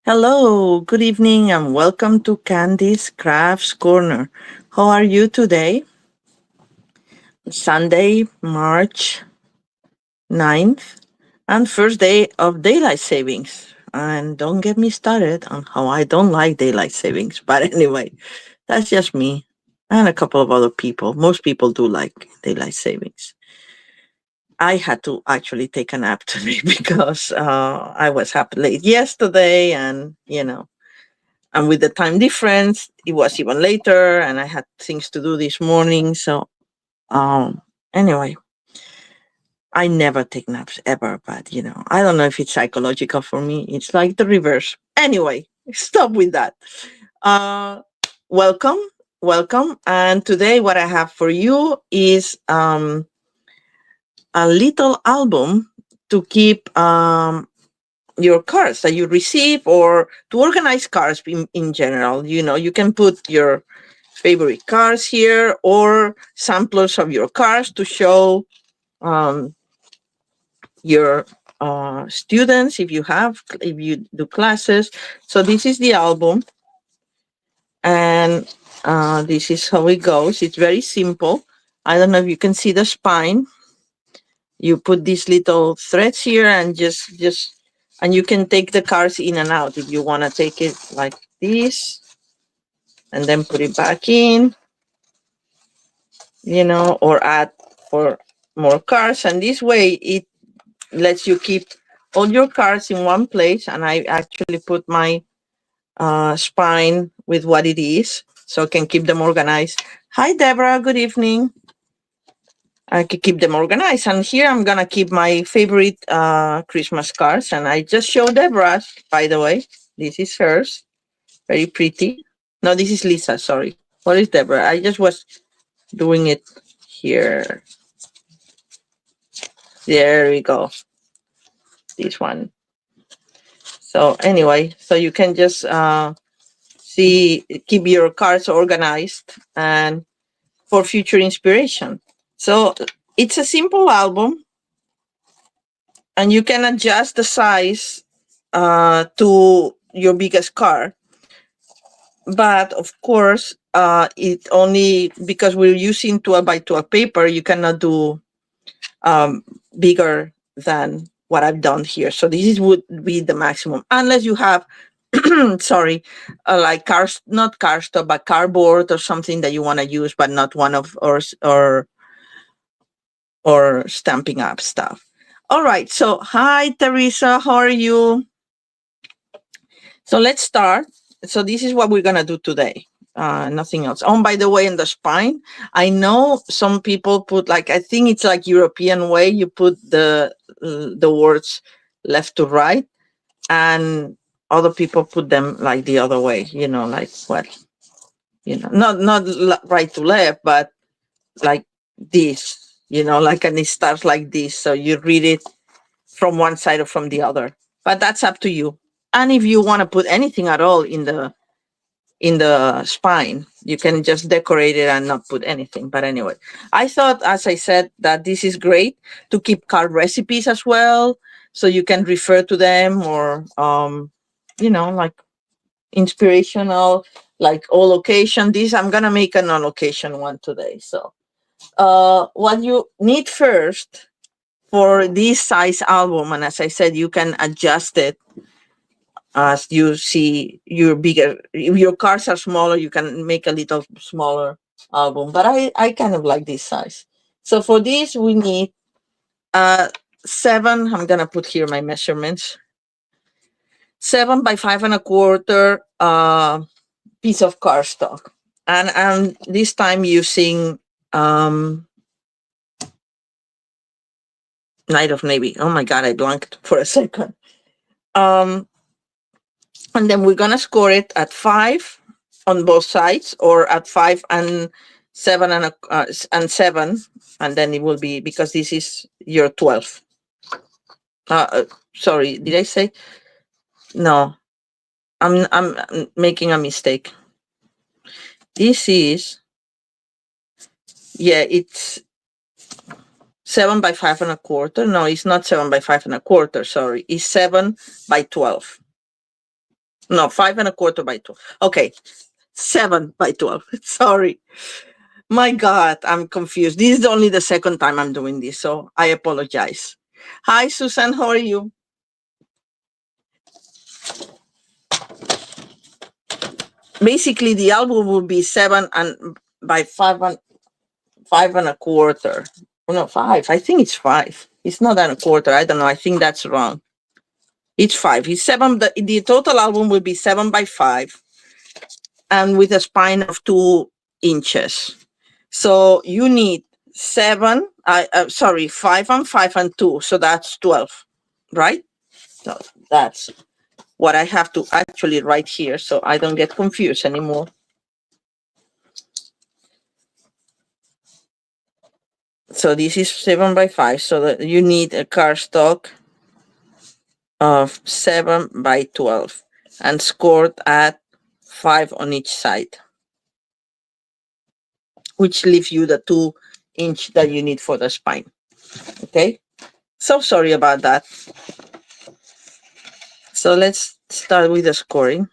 Hello, good evening, and welcome to Candy's Crafts Corner. How are you today? Sunday, March 9th, and first day of daylight savings. And don't get me started on how I don't like daylight savings. But anyway, that's just me and a couple of other people. Most people do like daylight savings. I had to actually take a nap today because I was up late yesterday, and with the time difference, it was even later, and I had things to do this morning. So, anyway, I never take naps ever, but I don't know if it's psychological for me. It's like the reverse. Anyway, stop with that. Uh, welcome, welcome. And today, what I have for you is a little album to keep your cards that you receive, or to organize cards in general. You can put your favorite cards here, or samplers of your cards to show um, your students, if you do classes. So this is the album, and this is how it goes. It's very simple. I don't know if you can see the spine. You put these little threads here, and and you can take the cards in and out if you want to take it like this, and then put it back in, or add for more cards. And this way it lets you keep all your cards in one place. And I actually put my spine with what it is, so I can keep them organized. Hi, Deborah. Good evening. I can keep them organized. And here I'm going to keep my favorite Christmas cards. And I just showed Deborah, by the way. This is hers. Very pretty. No, this is Lisa. Sorry. What is Deborah? I just was doing it here. There we go. This one. So anyway, so you can just keep your cards organized and for future inspiration. So it's a simple album, and you can adjust the size to your biggest card. But of course, it only, because we're using 12 by 12 paper, you cannot do bigger than what I've done here. So this would be the maximum, unless you have, sorry, like cars, not cardstock, but cardboard or something that you want to use, but not one of or Stampin' Up stuff. All right. So hi, Teresa. How are you? So let's start. So this is what we're gonna do today. Nothing else. Oh, by the way, in the spine, I know some people put, like, I think it's like European way. You put the words left to right, and other people put them like the other way. Like what? Not right to left, but like this. Like, and it starts like this. So you read it from one side or from the other. But that's up to you. And if you want to put anything at all in the spine, you can just decorate it and not put anything. But anyway, I thought, as I said, that this is great to keep card recipes as well, so you can refer to them, or like inspirational, like all occasion. This, I'm gonna make an on occasion one today. So what you need first for this size album, and as I said, you can adjust it as you see your bigger. If your cards are smaller, you can make a little smaller album, but I kind of like this size. So for this we need uh 7, I'm gonna put here my measurements, 7 by 5 1/4 piece of cardstock, and this time using um Night of Navy. Oh my god, I blanked for a second. um and then we're gonna score it at 5 on both sides, or at 5 and 7 and 7, and then it will be, because this is your 12. Sorry, did I say? No, I'm making a mistake. This is, yeah, it's 7 by 5 1/4. No, it's not 7 by 5 1/4. Sorry, it's 7 by 12. No, 5 1/4 by 12. Okay, 7 by 12. Sorry. My God, I'm confused. This is only the second time I'm doing this, so I apologize. Hi, Susan. How are you? Basically, the album will be 7 by 5 1/4. Oh, no, 5. I think it's 5. It's not 1/4. I don't know. I think that's wrong. It's 5. It's 7. The total album will be 7 by 5 and with a spine of 2 inches. So you need 5 and 5 and 2. So that's 12, right? So that's what I have to actually write here so I don't get confused anymore. So this is 7 by 5. So that you need a cardstock of 7 by 12 and scored at 5 on each side, which leaves you the 2 inch that you need for the spine. Okay. So sorry about that. So let's start with the scoring.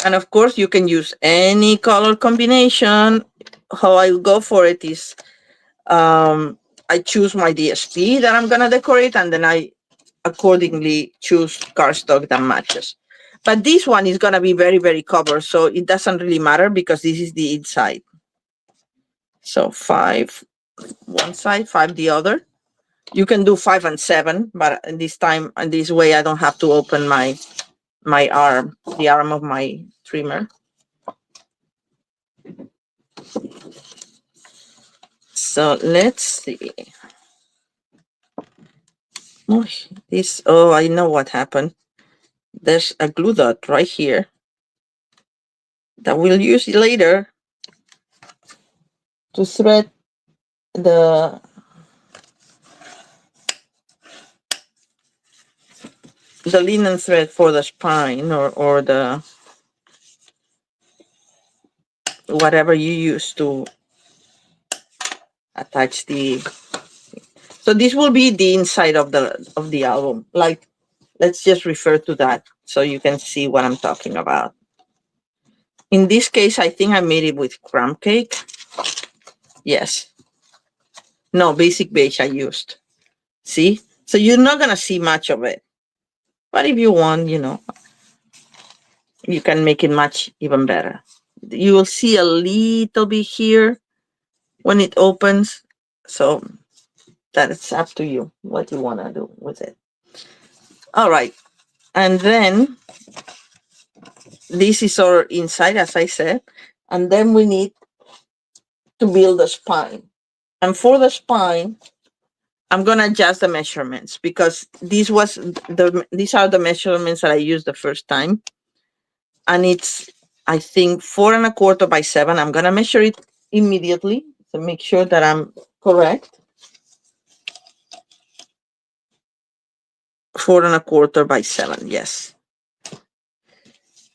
And of course, you can use any color combination. How I go for it is I choose my DSP that I'm going to decorate, and then I accordingly choose cardstock that matches. But this one is going to be very, very covered, so it doesn't really matter because this is the inside. So 5 one side, 5 the other. You can do 5 and 7, but this time, and this way, I don't have to open my arm, the arm of my trimmer. So let's see. Oh, I know what happened. There's a glue dot right here that we'll use later to thread the linen thread for the spine, or the whatever you use to attach the. So this will be the inside of the album. Like, let's just refer to that so you can see what I'm talking about. In this case, I think I made it with crumb cake. Yes. No, basic beige I used. See? So you're not going to see much of it. But if you want, you can make it much even better. You will see a little bit here when it opens. So that's up to you, what you want to do with it. All right. And then this is our inside, as I said. And then we need to build a spine. And for the spine, I'm gonna adjust the measurements because these are the measurements that I used the first time. And it's, I think, 4 1/4 by 7. I'm gonna measure it immediately to make sure that I'm correct. 4 1/4 by 7, yes.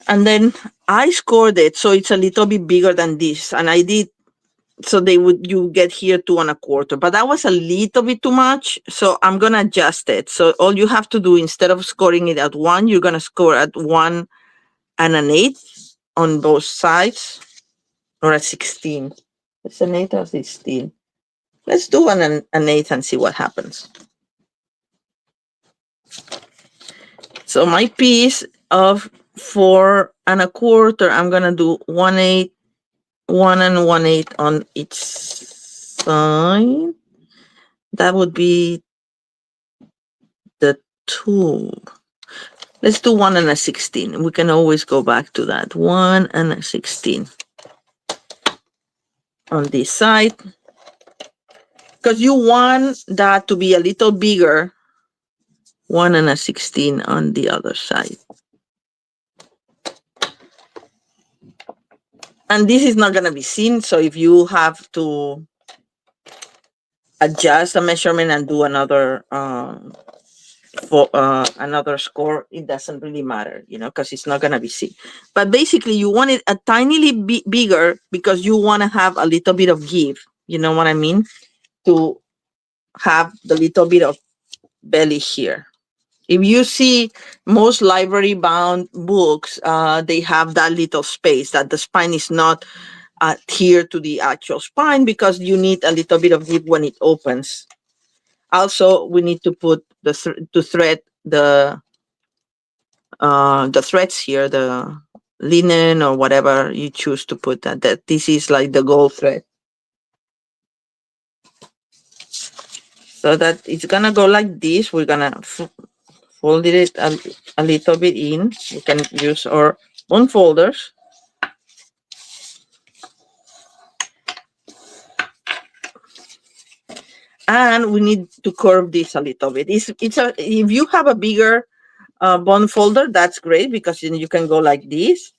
And then I scored it so it's a little bit bigger than this, and I did so you get here 2 1/4, but that was a little bit too much, so I'm gonna adjust it. So all you have to do, instead of scoring it at 1, you're gonna score at 1 1/8 on both sides, or at 16. It's an 8 or 16. Let's do 1 1/8 and see what happens. So my piece of 4 1/4, I'm gonna do 1/8, 1 and 1/8 on each side. That would be the 2. Let's do 1 and a 16. We can always go back to that. 1 and a 16 on this side, because you want that to be a little bigger. 1 and a 16 on the other side. And this is not going to be seen, so if you have to adjust the measurement and do another another score, it doesn't really matter, because it's not going to be seen. But basically, you want it a tiny bigger because you want to have a little bit of give, you know what I mean, to have the little bit of belly here. If you see most library bound books, they have that little space that the spine is not adhered to the actual spine because you need a little bit of give when it opens. Also, we need to put to thread the threads here, the linen or whatever you choose to put that this is like the gold thread. So that it's gonna go like this. We're gonna fold it a little bit in. We can use our own folders. And we need to curve this a little bit. If you have a bigger bond folder, that's great because then you can go like this.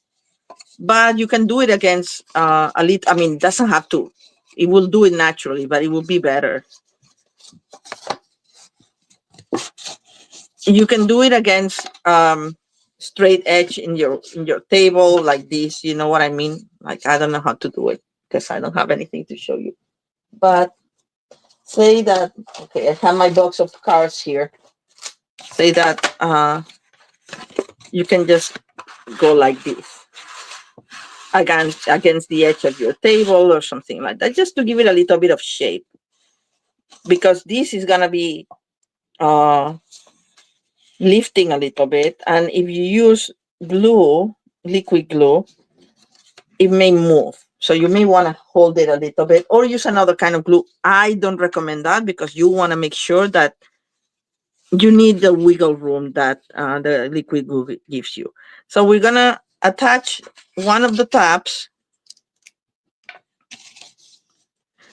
But you can do it against a little. I mean, it doesn't have to. It will do it naturally, but it will be better. You can do it against straight edge in your table like this. You know what I mean? Like I don't know how to do it because I don't have anything to show you. But say that okay, I have my box of cards here. Say that you can just go like this against the edge of your table or something like that, just to give it a little bit of shape. Because this is gonna be lifting a little bit, and if you use glue, liquid glue, it may move. So you may want to hold it a little bit or use another kind of glue. I don't recommend that because you want to make sure that you need the wiggle room that the liquid glue gives you. So we're gonna attach one of the tabs.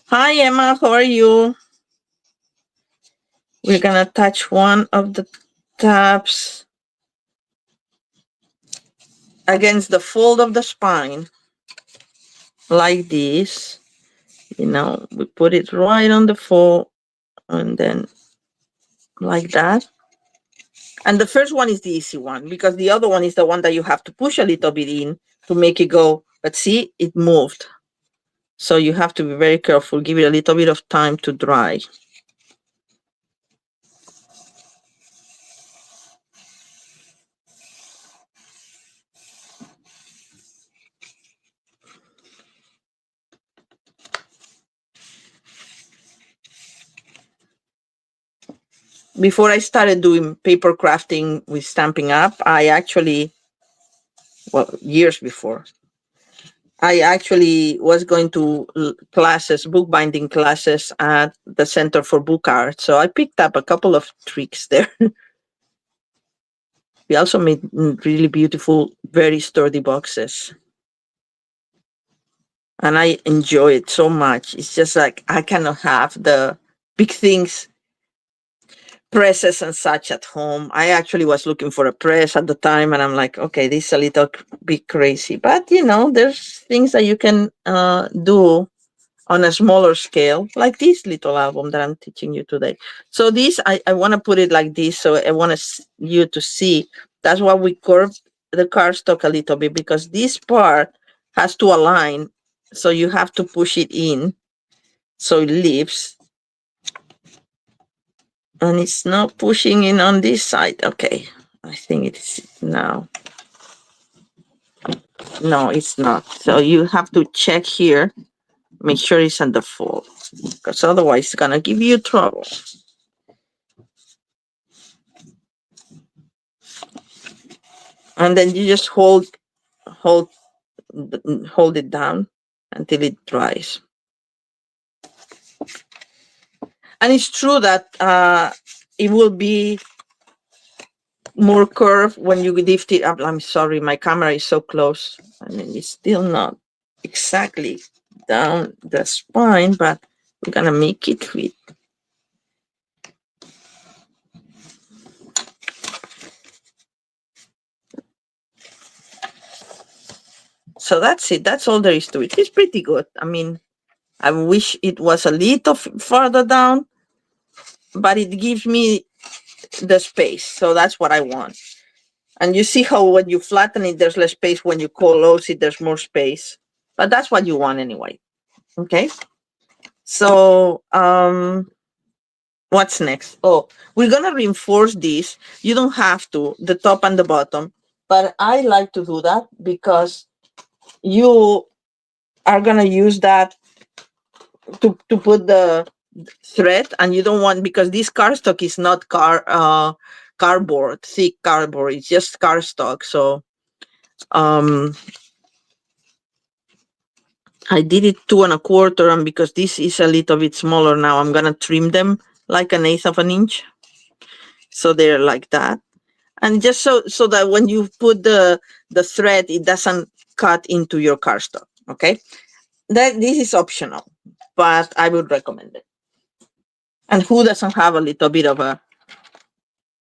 Hi Emma, how are you? We're gonna attach one of the tabs against the fold of the spine like this. You know, we put it right on the fold and then like that. And the first one is the easy one because the other one is the one that you have to push a little bit in to make it go. But see, it moved. So you have to be very careful. Give it a little bit of time to dry. Before I started doing paper crafting with Stampin' Up, I actually, well, years before, I actually was going to classes, bookbinding classes at the Center for Book Art. So I picked up a couple of tricks there. We also made really beautiful, very sturdy boxes. And I enjoy it so much. It's just like I cannot have the big things, presses and such at home. I actually was looking for a press at the time, and I'm like, okay, this is a little bit crazy. But, you know, there's things that you can do on a smaller scale, like this little album that I'm teaching you today. So this, I want to put it like this. So I want you to see. That's why we curved the cardstock a little bit, because this part has to align. So you have to push it in so it lifts. And it's not pushing in on this side. Okay, I think it's now. No, it's not. So you have to check here. Make sure it's on the fold, because otherwise it's gonna give you trouble. And then you just hold it down until it dries. And it's true that it will be more curved when you lift it up. I'm sorry, my camera is so close. I mean, it's still not exactly down the spine, but we're gonna make it fit. So that's it. That's all there is to it. It's pretty good. I mean, I wish it was a little further down, but it gives me the space. So that's what I want. And you see how when you flatten it, there's less space. When you close it, there's more space. But that's what you want anyway. Okay. So What's next? Oh, we're gonna reinforce this. You don't have to, the top and the bottom, but I like to do that because you are gonna use that to put the thread, and you don't want, because this cardstock is not cardboard, thick cardboard. It's just cardstock. So um I did it 2 1/4, and because this is a little bit smaller now, I'm gonna trim them like 1/8 of an inch, so they're like that. And just so that when you put the thread, it doesn't cut into your cardstock. Okay, that this is optional, but I would recommend it. And who doesn't have a little bit of a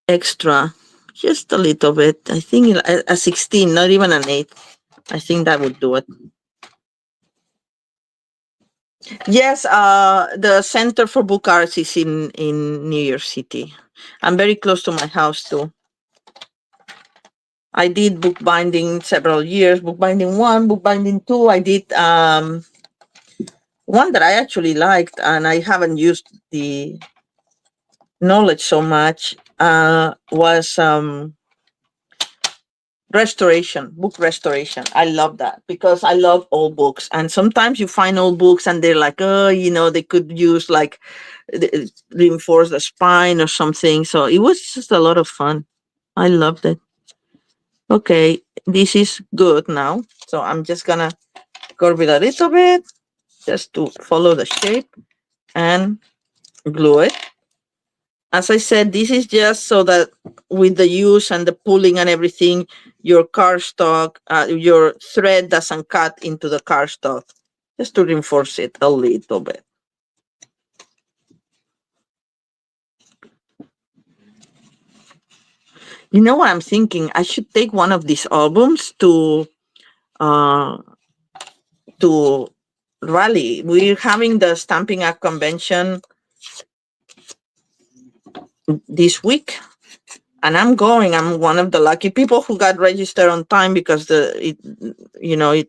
extra, just a little bit? I think a 16, not even an 8. I think that would do it. Yes, the Center for Book Arts is in New York City. I'm very close to my house too. I did bookbinding several years, bookbinding 1, bookbinding 2. I did one that I actually liked, and I haven't used the knowledge so much, was book restoration. I love that because I love old books. And sometimes you find old books and they're like, oh, they could use like reinforce the spine or something. So it was just a lot of fun. I loved it. Okay, this is good now. So I'm just gonna curve it a little bit just to follow the shape and glue it. As I said, this is just so that with the use and the pulling and everything, your cardstock, your thread doesn't cut into the cardstock, just to reinforce it a little bit. You know what I'm thinking? I should take one of these albums uh, to Raleigh. We're having the Stamping Act convention this week, and I'm going. I'm one of the lucky people who got registered on time because it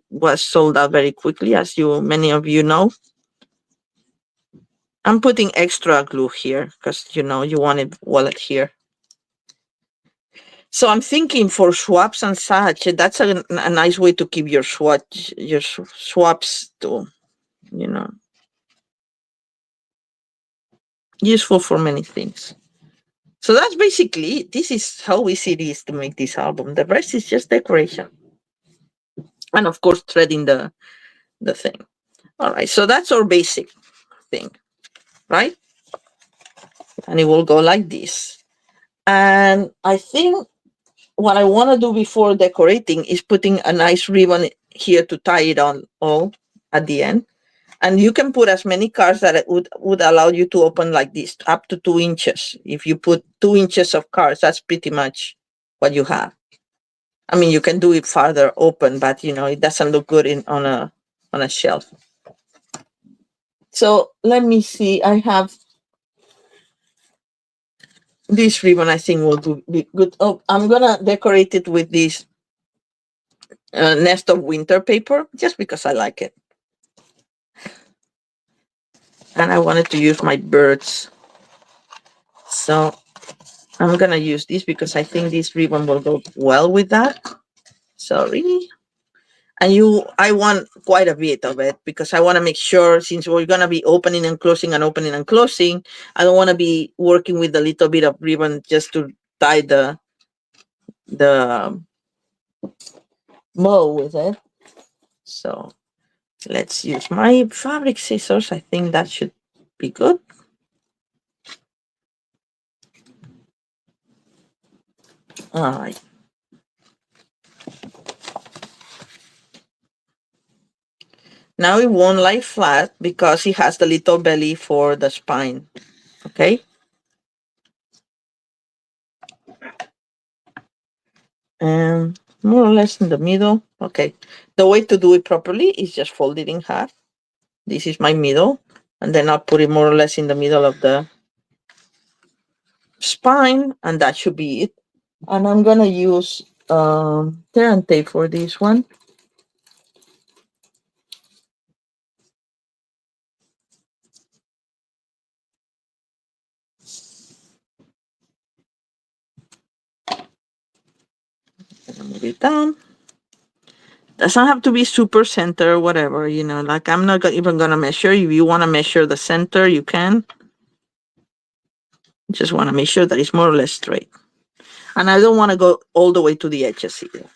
was sold out very quickly, as many of you know. I'm putting extra glue here because you want it wallet here. So I'm thinking for swaps and such, that's a nice way to keep your swaps to, useful for many things. So that's basically, this is how easy it is to make this album. The rest is just decoration. And of course, threading the thing. All right, so that's our basic thing, right? And it will go like this. And I think what I want to do before decorating is putting a nice ribbon here to tie it on all at the end. And you can put as many cards that it would allow you to open like this, up to 2 inches. If you put 2 inches of cards, that's pretty much what you have. I mean, you can do it farther open, but it doesn't look good on a shelf. So let me see. I have this ribbon. I think will be good. Oh, I'm gonna decorate it with this nest of winter paper just because I like it. And I wanted to use my birds. So I'm gonna use this because I think this ribbon will go well with that. Sorry. And I want quite a bit of it because I want to make sure, since we're gonna be opening and closing and opening and closing, I don't want to be working with a little bit of ribbon just to tie the bow with it. So let's use my fabric scissors. I think that should be good. All right. Now it won't lie flat because it has the little belly for the spine. Okay. And more or less in the middle. Okay. The way to do it properly is just fold it in half. This is my middle. And then I'll put it more or less in the middle of the spine. And that should be it. And I'm going to use tear and tape for this one. it down. Doesn't have to be super center, whatever, like I'm not even gonna measure. If you want to measure the center, you can. Just want to make sure that it's more or less straight. And I don't want to go all the way to the edges either.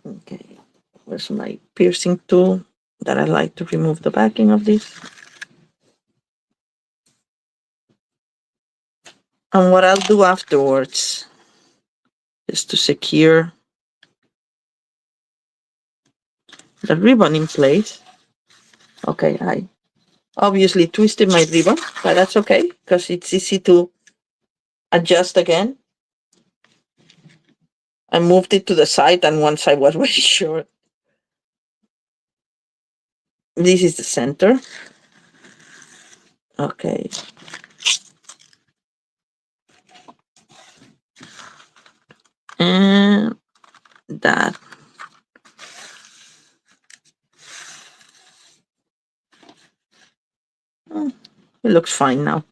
Okay, where's my piercing tool that I like to remove the backing of this? And what I'll do afterwards is to secure the ribbon in place. Okay, I obviously twisted my ribbon, but that's okay because it's easy to adjust again. I moved it to the side and one side was very short. This is the center. Okay. And that. It looks fine now.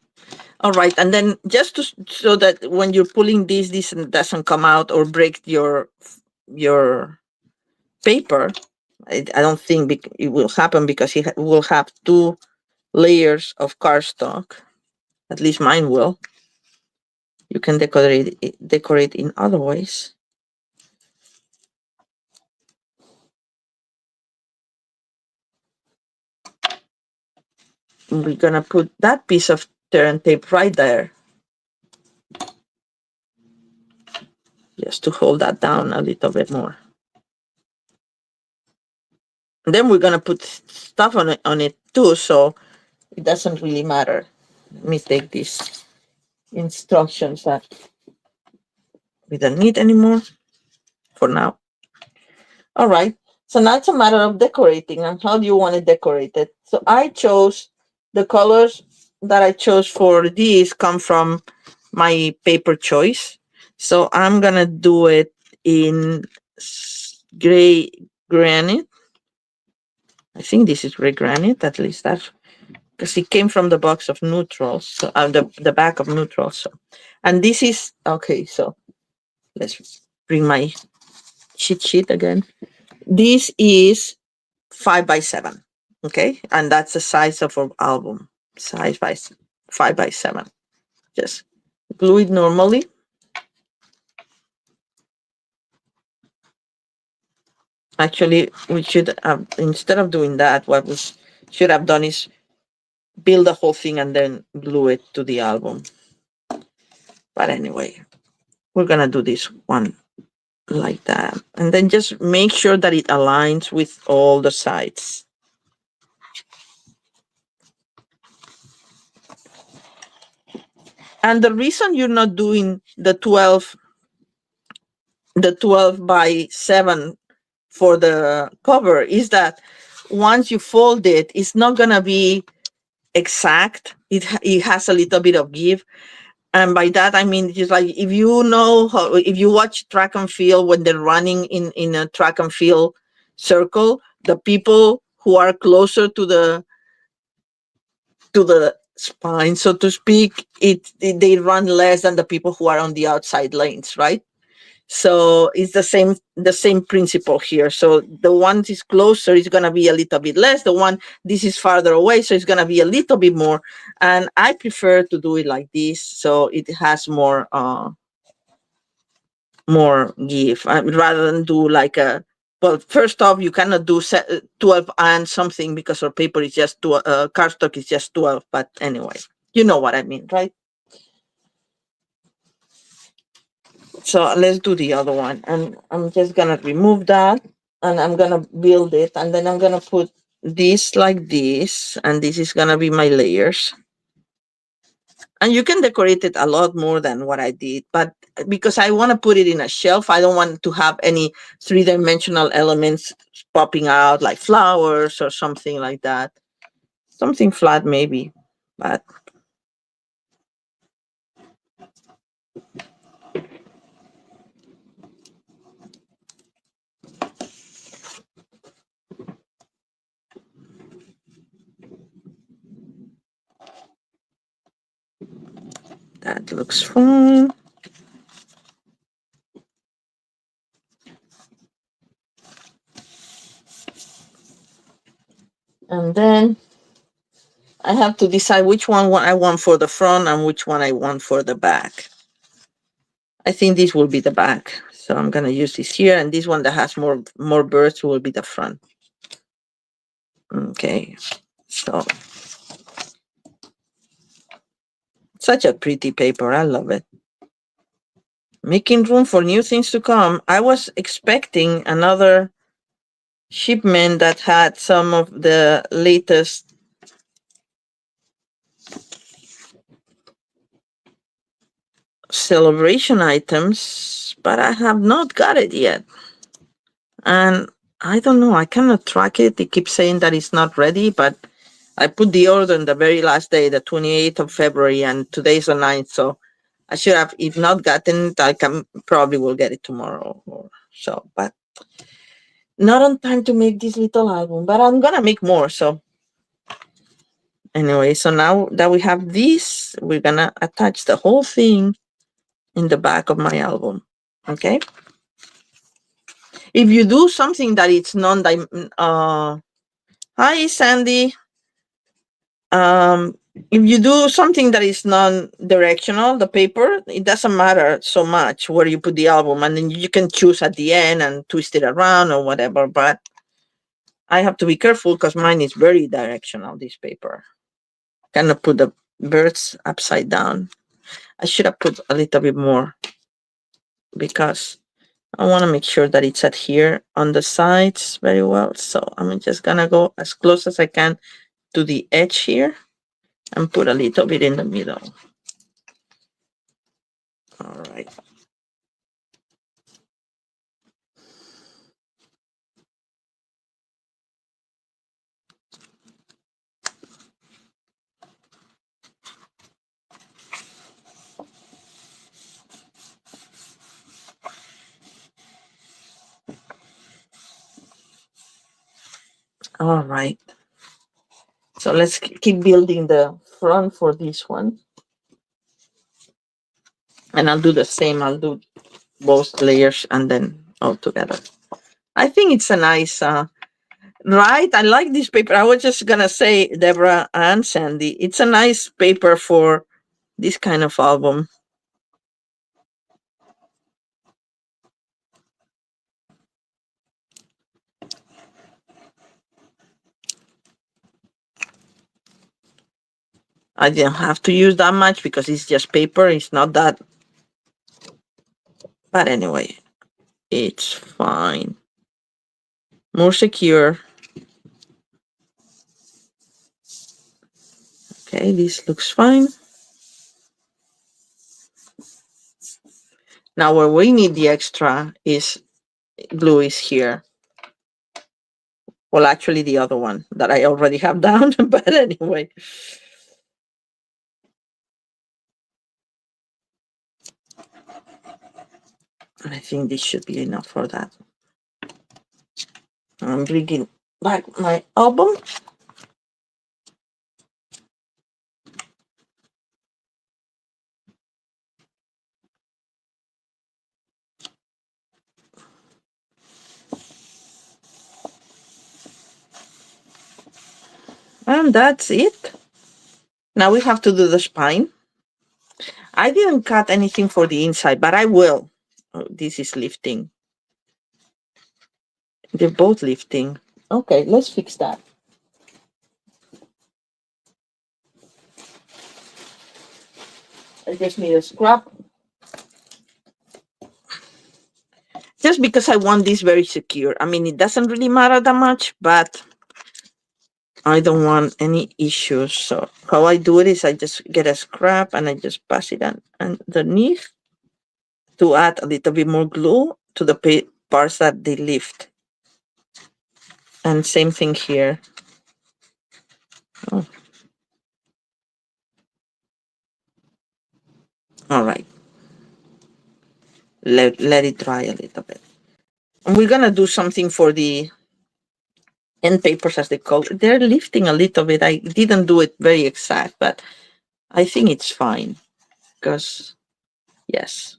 All right, and then just so that when you're pulling this doesn't come out or break your paper. I don't think it will happen because it will have two layers of cardstock. At least mine will. You can decorate in other ways. We're gonna put that piece of tear and tape right there, just to hold that down a little bit more. And then we're gonna put stuff on it too, so it doesn't really matter. Let me take these instructions that we don't need anymore for now. All right. So now it's a matter of decorating and how do you want to decorate it. So I chose the colors that I chose for these come from my paper choice. So I'm going to do it in gray granite. I think this is gray granite, at least that's because it came from the box of neutrals, so the back of neutrals. So, and this is okay. So let's bring my cheat sheet again. This is 5x7, okay, and that's the size of our album, size by 5x7. Just glue it normally. Actually, we should have, instead of doing that, what we should have done is build the whole thing and then glue it to the album. But anyway, we're gonna do this one like that, and then just make sure that it aligns with all the sides. And the reason you're not doing the 12 by 7 for the cover is that once you fold it, it's not gonna be exact. It has a little bit of give. And by that I mean just like if you watch track and field when they're running in a track and field circle, the people who are closer to the spine, so to speak, they run less than the people who are on the outside lanes, right? So it's the same principle here. So the one is closer is going to be a little bit less. The one this is farther away, so it's going to be a little bit more. And I prefer to do it like this, so it has more give rather than do like a. Well, first off, you cannot do 12 and something because our paper is just cardstock is just 12. But anyway, you know what I mean, right? So let's do the other one. And I'm just going to remove that and I'm going to build it. And then I'm going to put this like this. And this is going to be my layers. And you can decorate it a lot more than what I did. But because I want to put it in a shelf, I don't want to have any three-dimensional elements popping out like flowers or something like that. Something flat maybe. But That looks fine. And then I have to decide which one I want for the front and which one I want for the back. I think this will be the back. So I'm going to use this here. And this one that has more birds will be the front. Okay. So such a pretty paper. I love it. Making room for new things to come. I was expecting another shipment that had some of the latest celebration items, but I have not got it yet. And I don't know, I cannot track it. It keeps saying that it's not ready, but I put the order on the very last day, the 28th of February, and today's the 9th. So I should have, if not gotten it, I can probably will get it tomorrow or so. But not on time to make this little album, but I'm gonna make more. So anyway, so now that we have this, we're gonna attach the whole thing in the back of my album. Okay. If you do something that it's hi Sandy. If you do something that is non-directional, the paper, it doesn't matter so much where you put the album, and then you can choose at the end and twist it around or whatever. But I have to be careful because mine is very directional, this paper. Cannot put the birds upside down. I should have put a little bit more because I want to make sure that it's adhere on the sides very well. So I'm just gonna go as close as I can to the edge here and put a little bit in the middle. All right. All right. So let's keep building the front for this one. And I'll do the same. I'll do both layers and then all together. I think it's a nice, right? I like this paper. I was just going to say, Deborah and Sandy, it's a nice paper for this kind of album. I didn't have to use that much because it's just paper. It's not that. But anyway, it's fine. More secure. Okay, this looks fine. Now where we need the extra is glue is here. Well, actually the other one that I already have down, but anyway. I think this should be enough for that. I'm bringing back my album. And that's it. Now we have to do the spine. I didn't cut anything for the inside, but I will. Oh, this is lifting. They're both lifting. Okay, let's fix that. I just need a scrap. Just because I want this very secure. I mean, it doesn't really matter that much, but I don't want any issues. So how I do it is I just get a scrap and I just pass it on underneath to add a little bit more glue to the parts that they lift. And same thing here. Oh. All right. Let it dry a little bit. And we're gonna do something for the end papers, as they call it. They're lifting a little bit. I didn't do it very exact, but I think it's fine. because yes.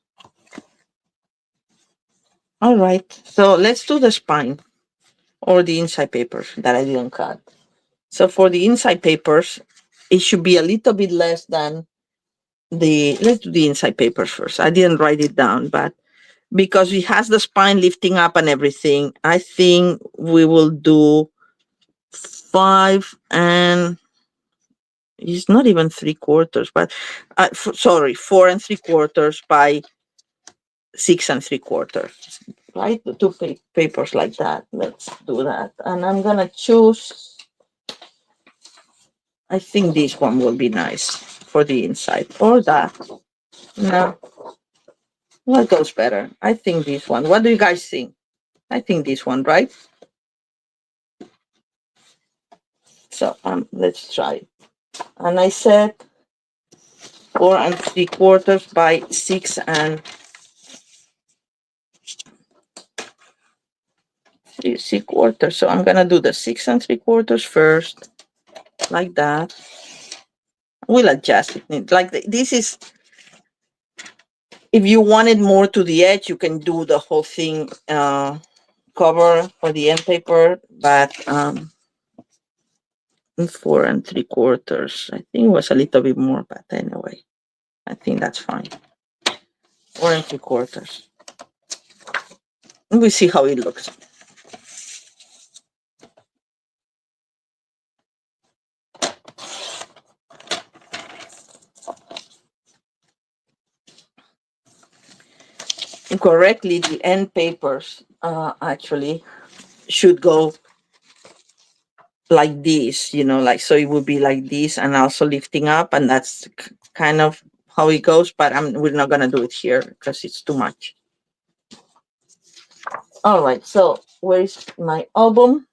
All right, so let's do the spine or the inside papers that I didn't cut. So for the inside papers, it should be a little bit less than let's do the inside papers first. I didn't write it down, but because it has the spine lifting up and everything, I think we will do 5 and it's not even 3/4, but sorry, 4 3/4 by 6 3/4. Right, the two papers like that. Let's do that, and I'm gonna choose. I think this one will be nice for the inside, or that. No, what goes better? I think this one. What do you guys think? I think this one, right? So let's try it. And I said 4 3/4 by 6 3/4. So I'm gonna do the 6 3/4 first, like that. We'll adjust it. Like this is, if you wanted more to the edge, you can do the whole thing cover for the end paper, but 4 3/4. I think it was a little bit more, but anyway, I think that's fine. 4 3/4. We see how it looks. Correctly, the end papers actually should go like this, like, so it would be like this and also lifting up, and that's kind of how it goes, but we're not gonna do it here because it's too much. All right, so where's my album?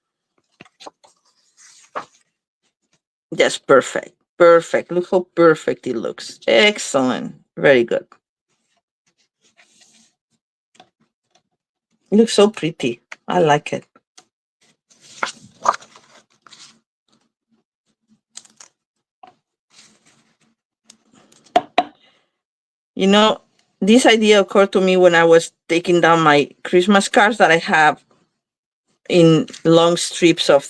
Yes, perfect. Look how perfect it looks. Excellent. Very good. It looks so pretty. I like it. This idea occurred to me when I was taking down my Christmas cards that I have in long strips of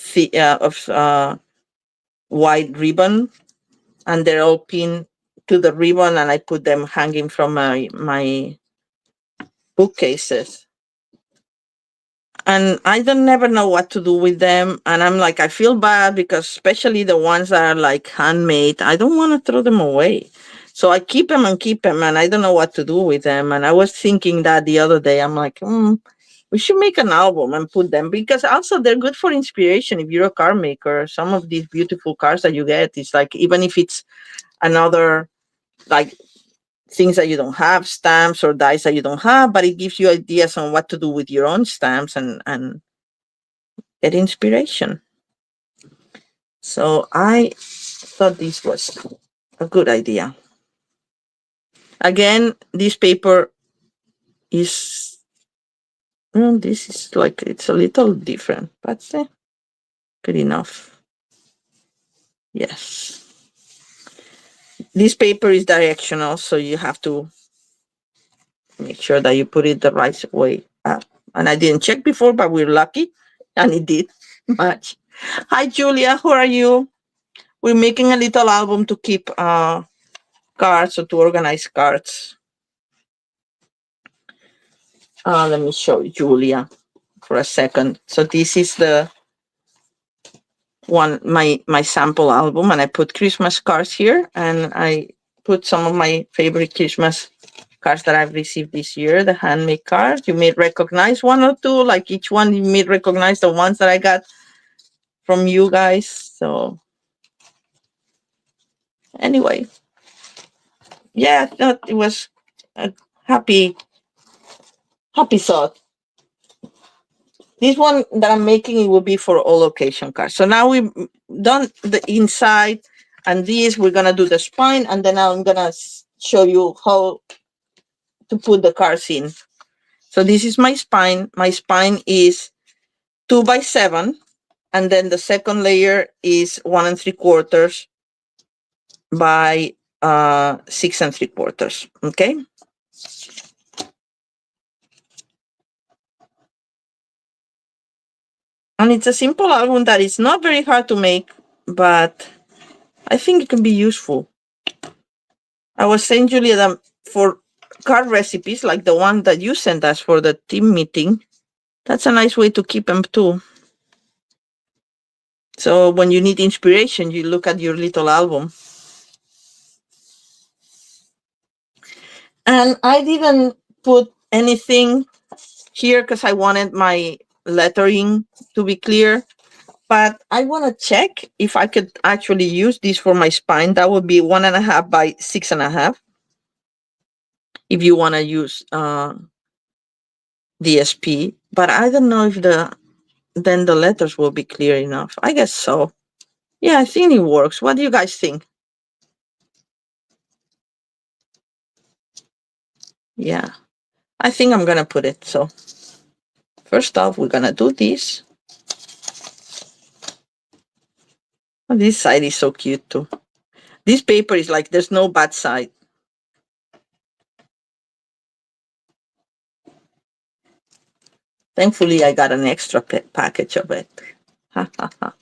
white ribbon, and they're all pinned to the ribbon, and I put them hanging from my bookcases. And I don't never know what to do with them. And I'm like, I feel bad because especially the ones that are like handmade, I don't want to throw them away. So I keep them, and I don't know what to do with them. And I was thinking that the other day, I'm like, we should make an album and put them, because also they're good for inspiration. If you're a card maker, some of these beautiful cards that you get, it's like, even if it's another, like, things that you don't have, stamps or dies that you don't have, but it gives you ideas on what to do with your own stamps and get inspiration. So I thought this was a good idea. Again, this paper is, this is like, it's a little different, but good enough. Yes. This paper is directional, so you have to make sure that you put it the right way up. And I didn't check before, but we're lucky, and it did match. Hi, Julia. How are you? We're making a little album to keep cards, or to organize cards. Let me show you, Julia, for a second. So this is the one, my sample album, and I put Christmas cards here, and I put some of my favorite Christmas cards that I've received this year, the handmade cards. You may recognize one or two, like each one you may recognize the ones that I got from you guys. So anyway, yeah, it was a happy thought. This one that I'm making, it will be for all occasion cards. So now we've done the inside, and this, we're gonna do the spine, and then I'm gonna show you how to put the cards in. So this is my spine. My spine is 2 by 7, and then the second layer is 1 3/4 by 6 3/4. Okay. And it's a simple album that is not very hard to make, but I think it can be useful. I was saying, Julia, that for card recipes, like the one that you sent us for the team meeting, that's a nice way to keep them too. So when you need inspiration, you look at your little album. And I didn't put anything here because I wanted my lettering to be clear. But I want to check if I could actually use this for my spine. That would be 1.5 by 6.5. If you want to use DSP, but I don't know if then the letters will be clear enough. I guess so. Yeah, I think it works. What do you guys think? Yeah, I think I'm gonna put it. So first off, we're gonna do this. Oh, this side is so cute too. This paper is like there's no bad side. Thankfully, I got an extra package of it. Ha ha ha.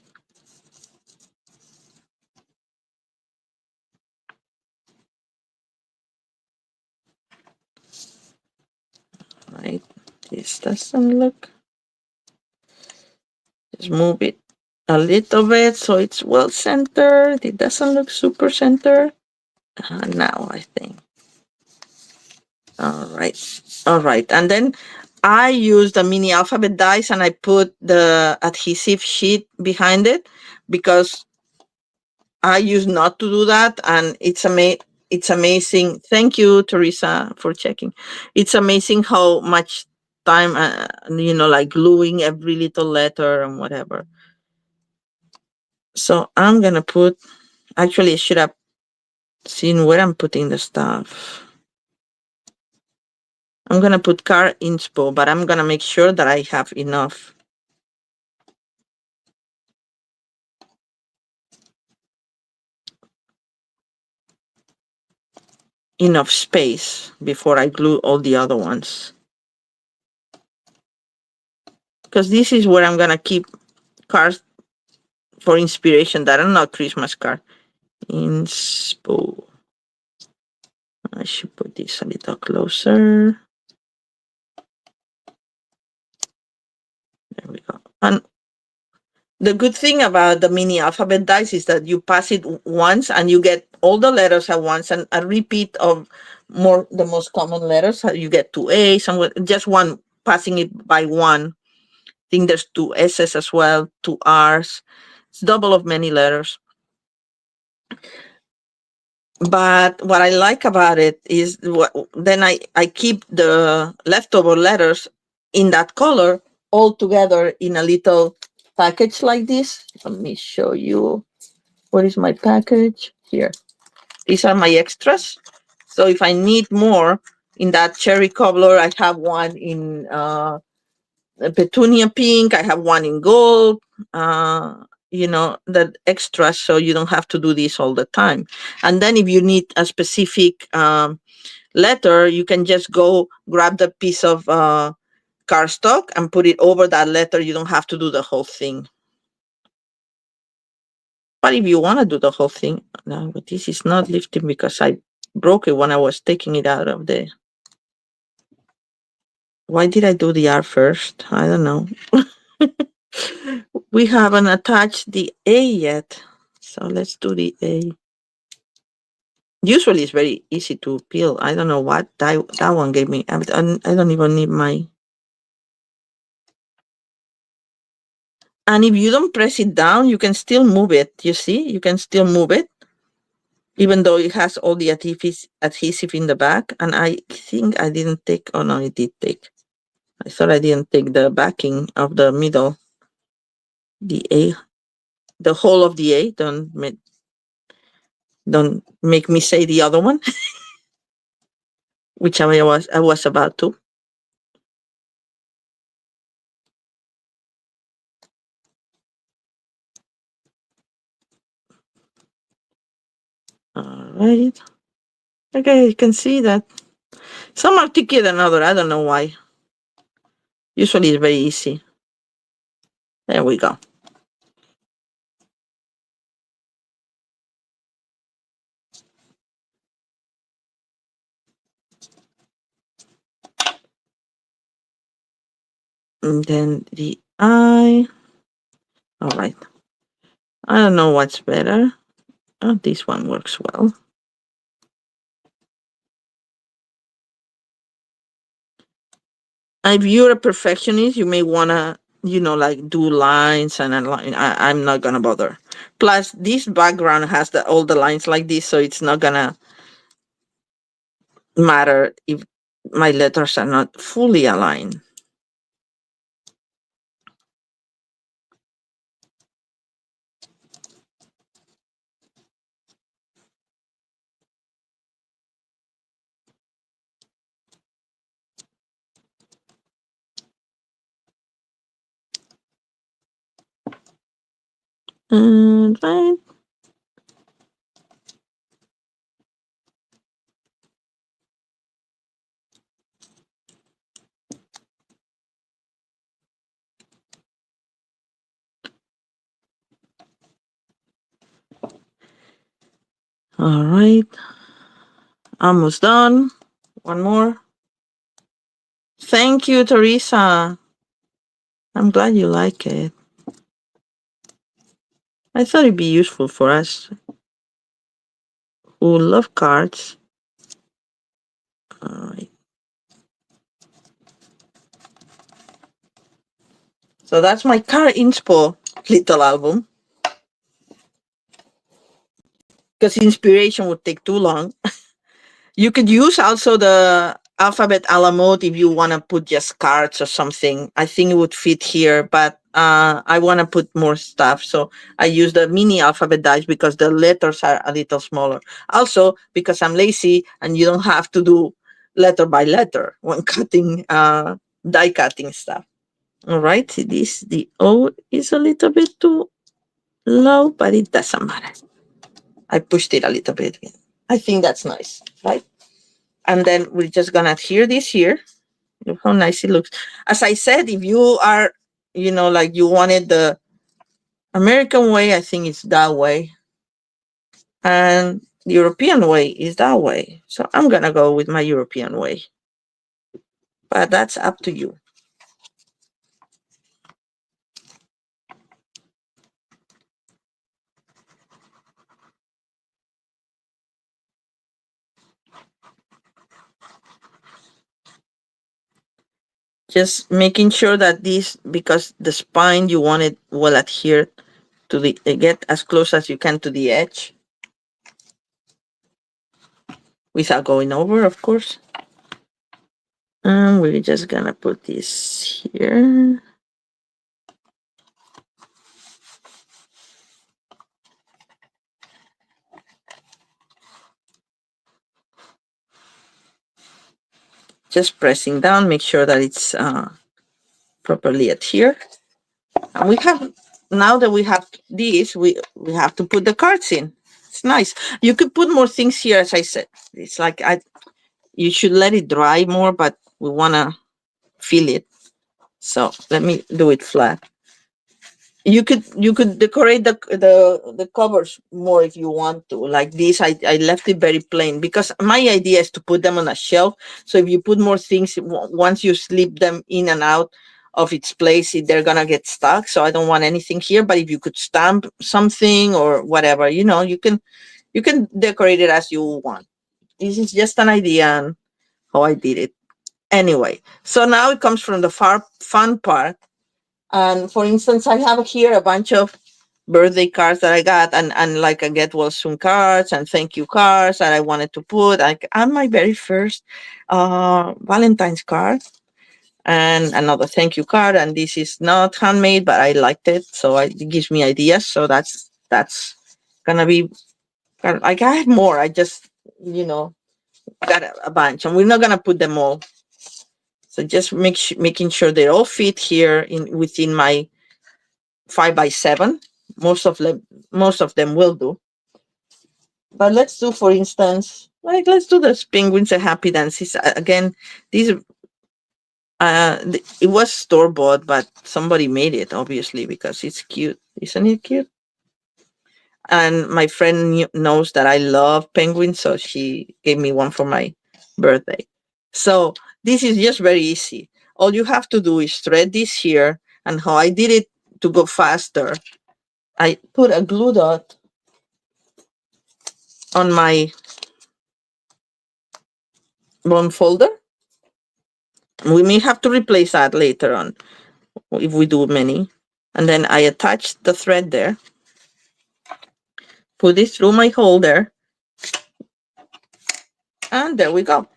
Right. This doesn't look. Just move it a little bit so it's well centered. It doesn't look super centered. Now I think. All right. All right. And then I use the mini alphabet dice and I put the adhesive sheet behind it because I used not to do that. And it's amazing. Thank you, Teresa, for checking. It's amazing how much time, like gluing every little letter and whatever. So I'm going to put, actually, I should have seen where I'm putting the stuff. I'm going to put car inspo, but I'm going to make sure that I have enough space before I glue all the other ones. Because this is where I'm going to keep cards for inspiration that are not Christmas card. Inspo. I should put this a little closer. There we go. And the good thing about the mini alphabet dice is that you pass it once and you get all the letters at once and a repeat of the most common letters. You get two A's and just one, passing it by one. I think there's two S's as well, two R's. It's double of many letters. But what I like about it is then I keep the leftover letters in that color all together in a little package like this. Let me show you. What is my package? Here. These are my extras. So if I need more in that cherry cobbler, I have one in petunia pink. I have one in gold. The extras, so you don't have to do this all the time. And then if you need a specific letter, you can just go grab the piece of cardstock and put it over that letter. You don't have to do the whole thing. But if you want to do the whole thing, no, but this is not lifting because I broke it when I was taking it out of the. Why did I do the R first? I don't know. We haven't attached the A yet. So let's do the A. Usually it's very easy to peel. I don't know what that one gave me. I don't even need my. And if you don't press it down, you can still move it. You see, you can still move it, even though it has all the adhesive in the back. And I think I didn't take, oh no, it did take. I thought I didn't take the backing of the middle, the A, the whole of the A. Don't make me say the other one, which I was about to. All right. Okay, you can see that some are trickier than other. I don't know why. Usually it's very easy. There we go. And then the eye. All right. I don't know what's better. Oh, this one works well. If you're a perfectionist, you may want to, like do lines and a line. I'm not going to bother. Plus, this background has all the lines like this, so it's not going to matter if my letters are not fully aligned. And right. All right. Almost done. One more. Thank you, Teresa. I'm glad you like it. I thought it'd be useful for us who love cards. All right. So that's my card inspo little album. Because inspiration would take too long. You could use also the alphabet a la mode if you want to put just cards or something. I think it would fit here, but I want to put more stuff. So I use the mini alphabet dice because the letters are a little smaller. Also, because I'm lazy and you don't have to do letter by letter when cutting, die cutting stuff. All right, the O is a little bit too low, but it doesn't matter. I pushed it a little bit. I think that's nice, right? And then we're just gonna adhere this here. Look how nice it looks. As I said, if you are, like you wanted the American way, I think it's that way. And the European way is that way. So I'm gonna go with my European way. But that's up to you. Just making sure that this, because the spine you want it will adhere to the, get as close as you can to the edge without going over, of course. And we're just gonna put this here. Just pressing down, make sure that it's properly adhered. And we have, now that we have these, we have to put the cards in. It's nice. You could put more things here, as I said. It's like you should let it dry more, but we want to feel it. So let me do it flat. You could decorate the covers more if you want to. Like this, I left it very plain because my idea is to put them on a shelf. So if you put more things, once you slip them in and out of its place, they're gonna get stuck. So I don't want anything here. But if you could stamp something or whatever, you can decorate it as you want. This is just an idea and how I did it. Anyway, so now it comes from the fun part. And for instance, I have here a bunch of birthday cards that I got, and like I get well soon cards and thank you cards that I wanted to put. Like on my very first Valentine's card and another thank you card. And this is not handmade, but I liked it, so it gives me ideas. So that's gonna be like I have more. I just got a bunch, and we're not gonna put them all. So just making sure they all fit here in within my 5 by 7. Most of them will do. But let's do, for instance, like let's do the penguins a happy dances again. These it was store bought, but somebody made it obviously because it's cute, isn't it cute? And my friend knows that I love penguins, so she gave me one for my birthday. So this is just very easy. All you have to do is thread this here, and how I did it to go faster, I put a glue dot on my bone folder. We may have to replace that later on if we do many. And then I attach the thread there, put it through my holder, and there we go.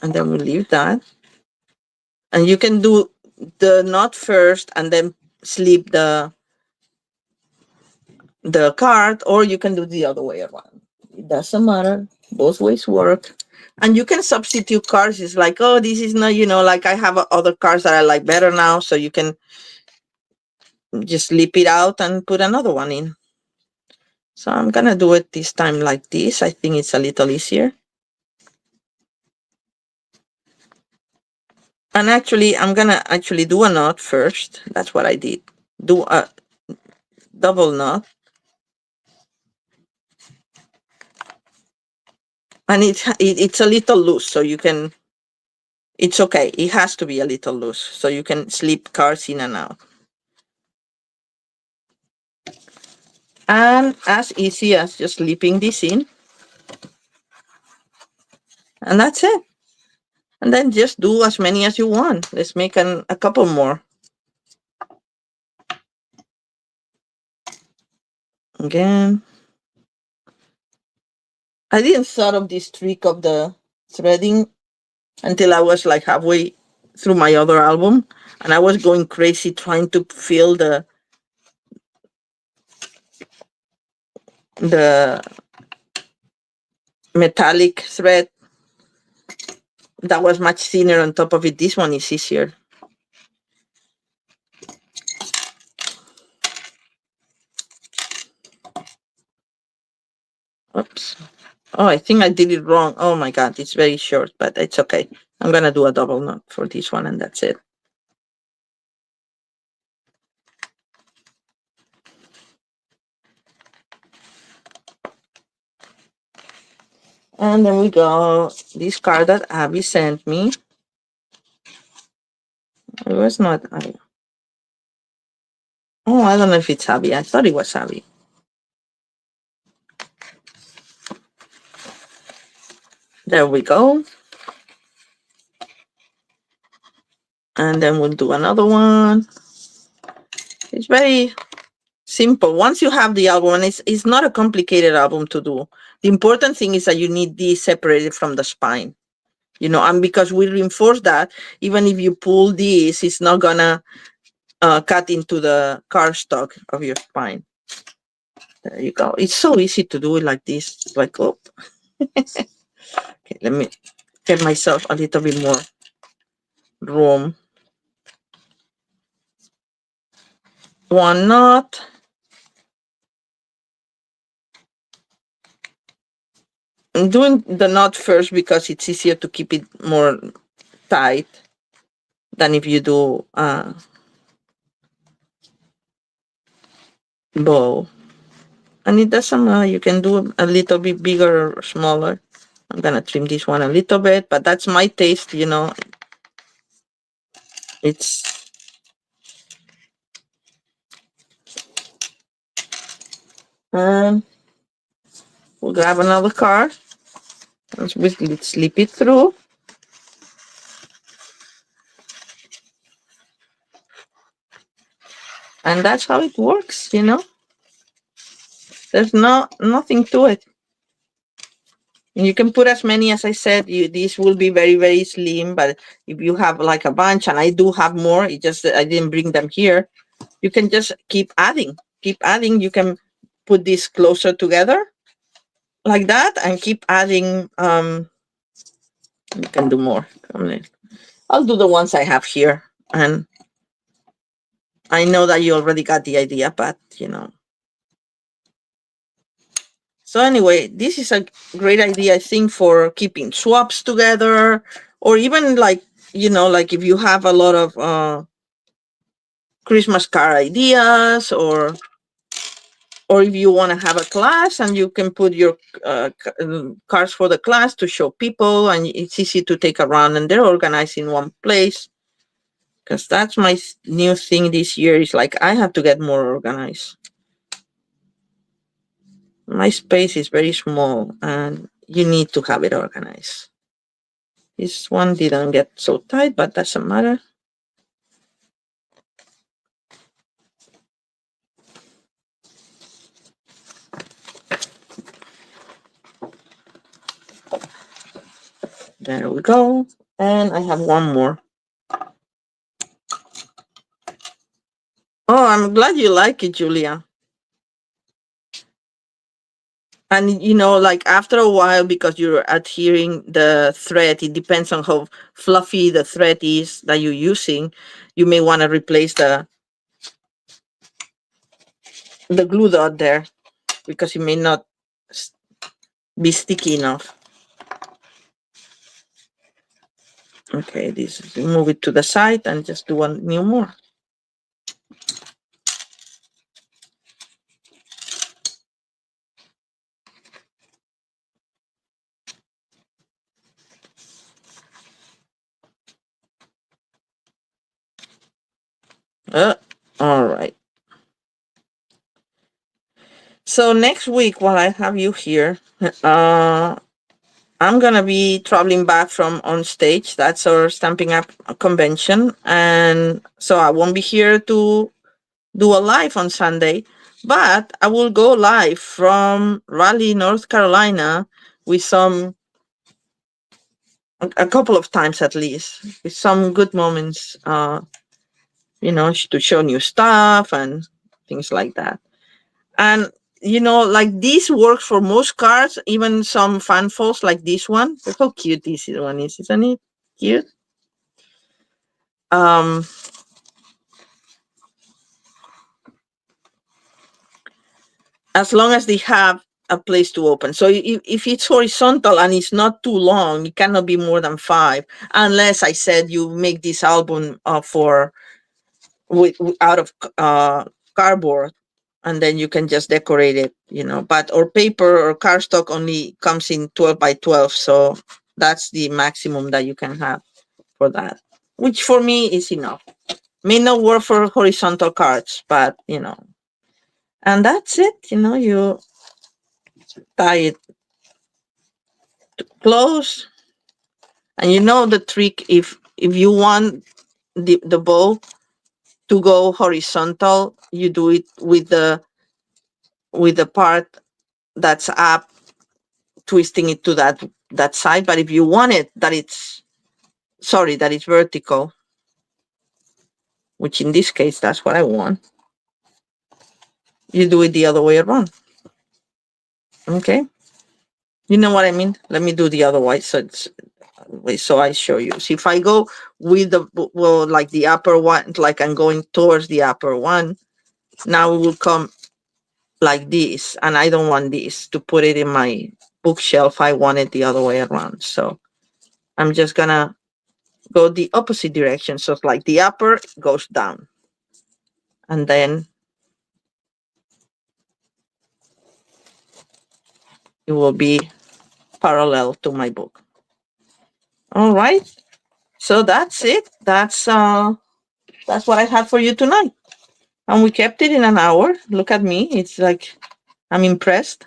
And then we leave that. And you can do the knot first and then slip the card, or you can do the other way around. It doesn't matter. Both ways work. And you can substitute cards. It's like, oh, this is not, like I have other cards that I like better now. So you can just slip it out and put another one in. So I'm going to do it this time like this. I think it's a little easier. And actually, I'm going to actually do a knot first. That's what I did. Do a double knot. And it's a little loose, so you can, it's okay. It has to be a little loose, so you can slip cards in and out. And as easy as just slipping this in. And that's it. And then just do as many as you want. Let's make a couple more. Again. I didn't thought of this trick of the threading until I was like halfway through my other album. And I was going crazy trying to fill the metallic thread that was much thinner on top of it. This one is easier. Oops. Oh, I think I did it wrong. Oh my God, it's very short, but it's okay. I'm going to do a double knot for this one, and that's it. And then we go, this card that Abby sent me. It was not, I don't know if it's Abby. I thought it was Abby. There we go. And then we'll do another one. It's very simple. Once you have the album, and it's not a complicated album to do. The important thing is that you need these separated from the spine. And because we reinforce that, even if you pull this, it's not gonna cut into the cardstock of your spine. There you go. It's so easy to do it like this. Like, oh. Okay, let me get myself a little bit more room. One knot. I'm doing the knot first because it's easier to keep it more tight than if you do bow. And it doesn't matter. You can do a little bit bigger or smaller. I'm gonna trim this one a little bit, but that's my taste, It's we'll grab another card. Let's slip it through. And that's how it works, There's nothing to it. And you can put as many as I said. This will be very, very slim, but if you have like a bunch, and I do have more, it just I didn't bring them here. You can just keep adding. Keep adding. You can put this closer together like that and keep adding. You can do more. I'll do the ones I have here. And I know that you already got the idea, but So anyway, this is a great idea, I think, for keeping swaps together, or even like, like if you have a lot of Christmas card ideas, or if you want to have a class and you can put your cards for the class to show people, and it's easy to take around and they're organized in one place. Because that's my new thing this year, is like I have to get more organized. My space is very small and you need to have it organized. This one didn't get so tight, but doesn't matter. There we go. And I have one more. Oh, I'm glad you like it, Julia. And like after a while, because you're adhering the thread, it depends on how fluffy the thread is that you're using. You may want to replace the glue dot there, because it may not be sticky enough. Okay, this move it to the side and just do one new more. All right. So next week, while I have you here, I'm gonna be traveling back from on stage. That's our Stamping Up convention, and so I won't be here to do a live on Sunday, but I will go live from Raleigh, North Carolina, with a couple of times at least, with some good moments, to show new stuff and things like that. And like this works for most cards, even some fan folds like this one. Look how cute this one is, isn't it cute? Um, as long as they have a place to open. So if it's horizontal and it's not too long, it cannot be more than 5, unless I said you make this album for out of cardboard, and then you can just decorate it, but or paper or cardstock only comes in 12 by 12, so that's the maximum that you can have for that, which for me is enough. May not work for horizontal cards, but and that's it. You tie it close, and the trick, if you want the bow to go horizontal, you do it with the part that's up, twisting it to that side. But if you want it that it's vertical, which in this case that's what I want, you do it the other way around. Okay, you know what I mean? Let me do the other way, so I show you. So if I go with like the upper one, like I'm going towards the upper one, now it will come like this, and I don't want this to put it in my bookshelf. I want it the other way around. So I'm just gonna go the opposite direction. So it's like the upper goes down, and then it will be parallel to my book. All right. So that's it. That's what I had for you tonight. And we kept it in an hour. Look at me. It's like I'm impressed.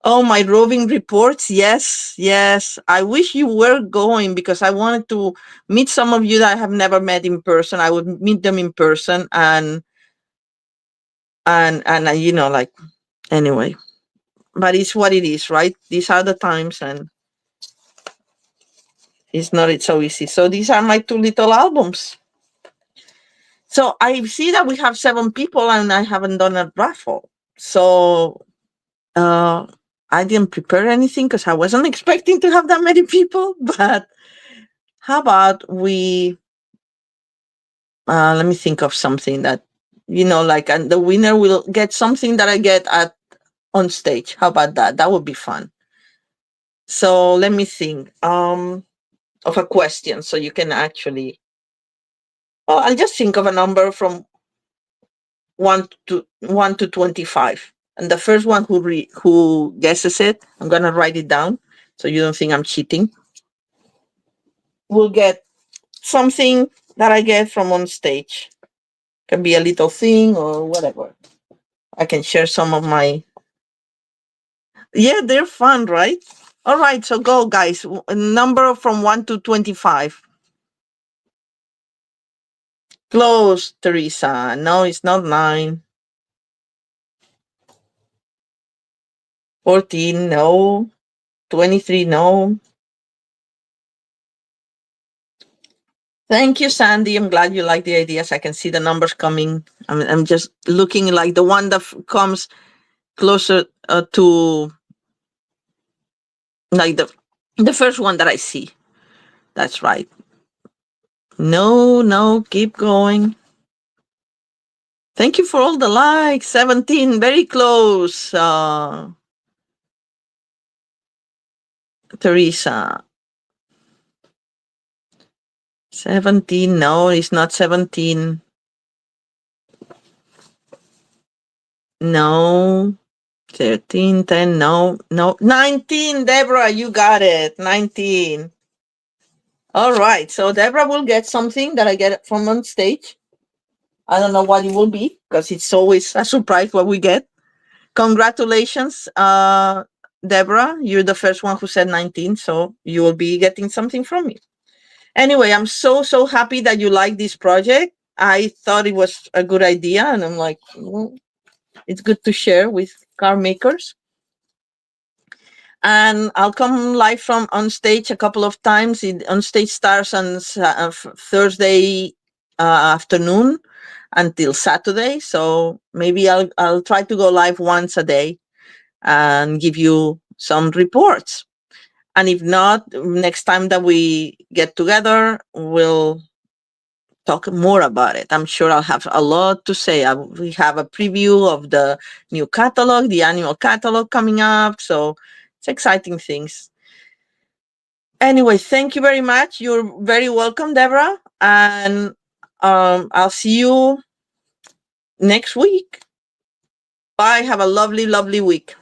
Oh, my roving reports. Yes, yes. I wish you were going, because I wanted to meet some of you that I have never met in person. I would meet them in person, and like, anyway. But it's what it is, right? These are the times, and it's so easy. So these are my two little albums. So I see that we have 7 people, and I haven't done a raffle. So uh, I didn't prepare anything because I wasn't expecting to have that many people. But how about we? Let me think of something that like, and the winner will get something that I get at on stage. How about that? That would be fun. So let me think of a question so you can actually. Well, I'll just think of a number from 1 to 25, and the first one who guesses it, I'm gonna write it down so you don't think I'm cheating. Will get something that I get from on stage. Can be a little thing or whatever. I can share some of my. Yeah, they're fun, right? All right, so go, guys. Number from 1 to 25. Close, Teresa. No, it's not 9. 14, no. 23, no. Thank you, Sandy. I'm glad you like the ideas. I can see the numbers coming. I'm just looking like the one that comes closer to like the first one that I see. That's right. No, no, keep going. Thank you for all the likes. 17, very close. Teresa. 17, no, it's not 17. No. 13, 10, no, no. 19, Deborah, you got it. 19. All right. So Deborah will get something that I get from on stage. I don't know what it will be because it's always a surprise what we get. Congratulations, Deborah. You're the first one who said 19. So you will be getting something from me. Anyway, I'm so happy that you like this project. I thought it was a good idea. And I'm like, well, it's good to share with car makers. And I'll come live from on stage a couple of times. On stage starts on Thursday afternoon until Saturday. So maybe I'll try to go live once a day and give you some reports. And if not, next time that we get together, we'll talk more about it. I'm sure I'll have a lot to say. We have a preview of the new catalog, the annual catalog coming up. So it's exciting things. Anyway, thank you very much. You're very welcome, Deborah. And I'll see you next week. Bye. Have a lovely, lovely week.